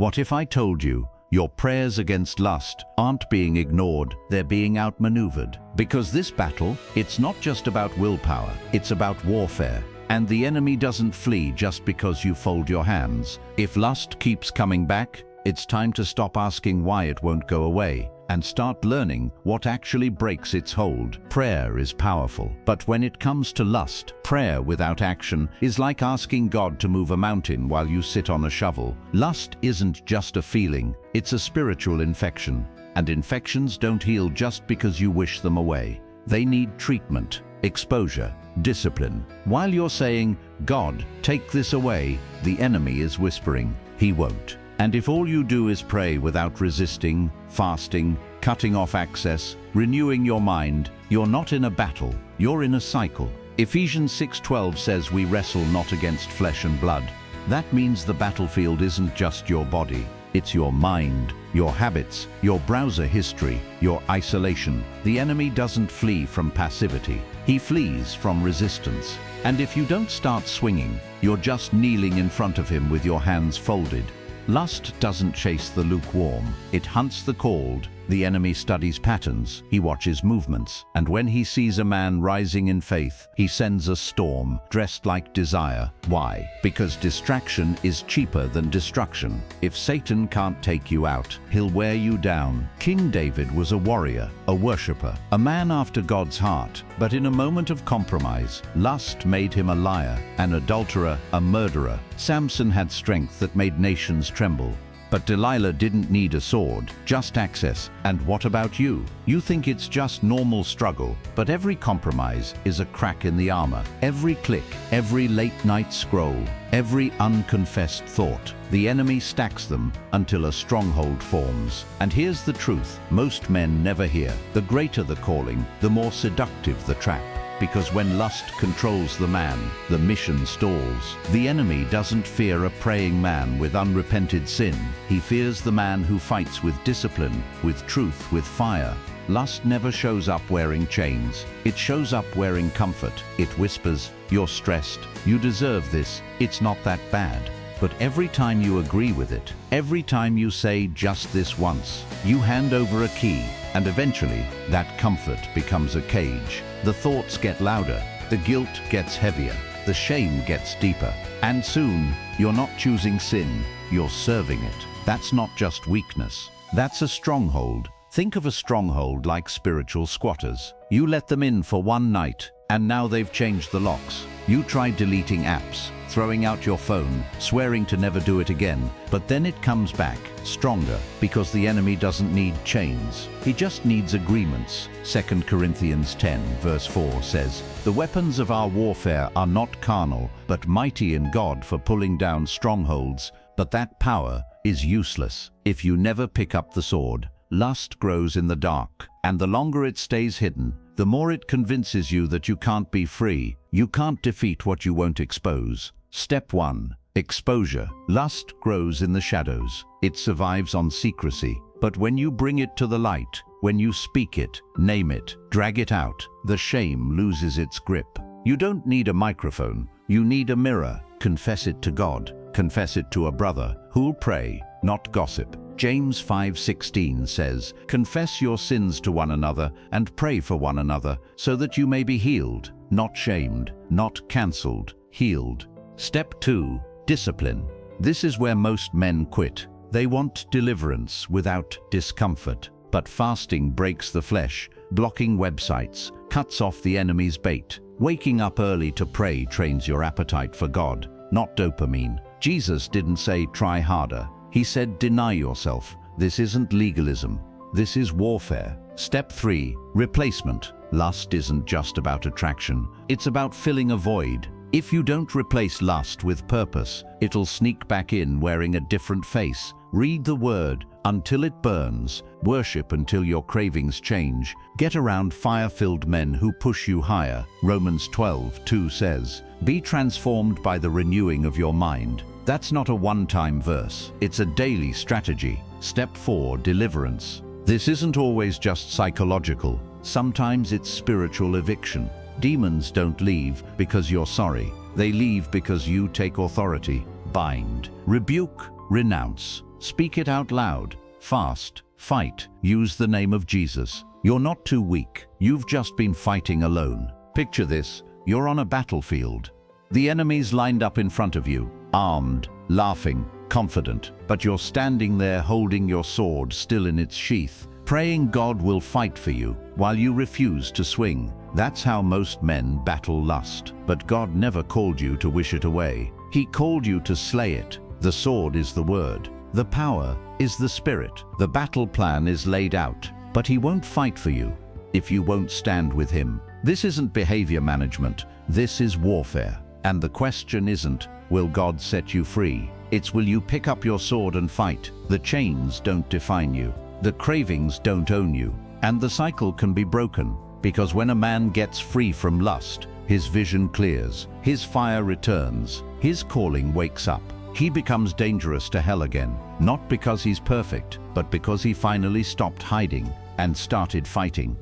What if I told you your prayers against lust aren't being ignored, they're being outmaneuvered? Because this battle, it's not just about willpower, it's about warfare. And the enemy doesn't flee just because you fold your hands. If lust keeps coming back, it's time to stop asking why it won't go away and start learning what actually breaks its hold. Prayer is powerful, but when it comes to lust, prayer without action is like asking God to move a mountain while you sit on a shovel. Lust isn't just a feeling, it's a spiritual infection. And infections don't heal just because you wish them away. They need treatment, exposure, discipline. While you're saying, "God, take this away," the enemy is whispering, "He won't." And if all you do is pray without resisting, fasting, cutting off access, renewing your mind, you're not in a battle, you're in a cycle. Ephesians 6:12 says we wrestle not against flesh and blood. That means the battlefield isn't just your body, it's your mind, your habits, your browser history, your isolation. The enemy doesn't flee from passivity, he flees from resistance. And if you don't start swinging, you're just kneeling in front of him with your hands folded. Lust doesn't chase the lukewarm, it hunts the called. The enemy studies patterns, he watches movements, and when he sees a man rising in faith, he sends a storm, dressed like desire. Why? Because distraction is cheaper than destruction. If Satan can't take you out, he'll wear you down. King David was a warrior, a worshipper, a man after God's heart, but in a moment of compromise, lust made him a liar, an adulterer, a murderer. Samson had strength that made nations tremble. But Delilah didn't need a sword, just access. And what about you? You think it's just normal struggle, but every compromise is a crack in the armor. Every click, every late night scroll, every unconfessed thought. The enemy stacks them until a stronghold forms. And here's the truth most men never hear. The greater the calling, the more seductive the trap. Because when lust controls the man, the mission stalls. The enemy doesn't fear a praying man with unrepented sin. He fears the man who fights with discipline, with truth, with fire. Lust never shows up wearing chains. It shows up wearing comfort. It whispers, "You're stressed. You deserve this. It's not that bad." But every time you agree with it, every time you say just this once, you hand over a key, and eventually that comfort becomes a cage. The thoughts get louder, the guilt gets heavier, the shame gets deeper, and soon you're not choosing sin, you're serving it. That's not just weakness, that's a stronghold. Think of a stronghold like spiritual squatters. You let them in for one night, and now they've changed the locks. You tried deleting apps, throwing out your phone, swearing to never do it again, but then it comes back, stronger, because the enemy doesn't need chains. He just needs agreements. 2 Corinthians 10 verse 4 says, "The weapons of our warfare are not carnal, but mighty in God for pulling down strongholds." But that power is useless if you never pick up the sword. Lust grows in the dark, and the longer it stays hidden, the more it convinces you that you can't be free. You can't defeat what you won't expose. Step 1. Exposure. Lust grows in the shadows. It survives on secrecy. But when you bring it to the light, when you speak it, name it, drag it out, the shame loses its grip. You don't need a microphone. You need a mirror. Confess it to God. Confess it to a brother who'll pray, not gossip. James 5:16 says, "Confess your sins to one another and pray for one another so that you may be healed," not shamed, not cancelled, healed. Step 2. Discipline. This is where most men quit. They want deliverance without discomfort. But fasting breaks the flesh, blocking websites, cuts off the enemy's bait. Waking up early to pray trains your appetite for God, not dopamine. Jesus didn't say try harder. He said deny yourself. This isn't legalism. This is warfare. Step 3. Replacement. Lust isn't just about attraction. It's about filling a void. If you don't replace lust with purpose, it'll sneak back in wearing a different face. Read the word until it burns. Worship until your cravings change. Get around fire-filled men who push you higher. Romans 12:2 says, "Be transformed by the renewing of your mind." That's not a one-time verse. It's a daily strategy. Step 4. Deliverance. This isn't always just psychological. Sometimes it's spiritual eviction. Demons don't leave because you're sorry. They leave because you take authority. Bind, rebuke, renounce. Speak it out loud. Fast. Fight. Use the name of Jesus. You're not too weak. You've just been fighting alone. Picture this. You're on a battlefield. The enemy's lined up in front of you, armed, laughing, confident, but you're standing there holding your sword still in its sheath, praying God will fight for you while you refuse to swing. That's how most men battle lust. But God never called you to wish it away. He called you to slay it. The sword is the word. The power is the spirit. The battle plan is laid out, but He won't fight for you if you won't stand with Him. This isn't behavior management. This is warfare. And the question isn't, will God set you free? It's, will you pick up your sword and fight? The chains don't define you. The cravings don't own you. And the cycle can be broken, because when a man gets free from lust, his vision clears, his fire returns, his calling wakes up. He becomes dangerous to hell again, not because he's perfect, but because he finally stopped hiding and started fighting.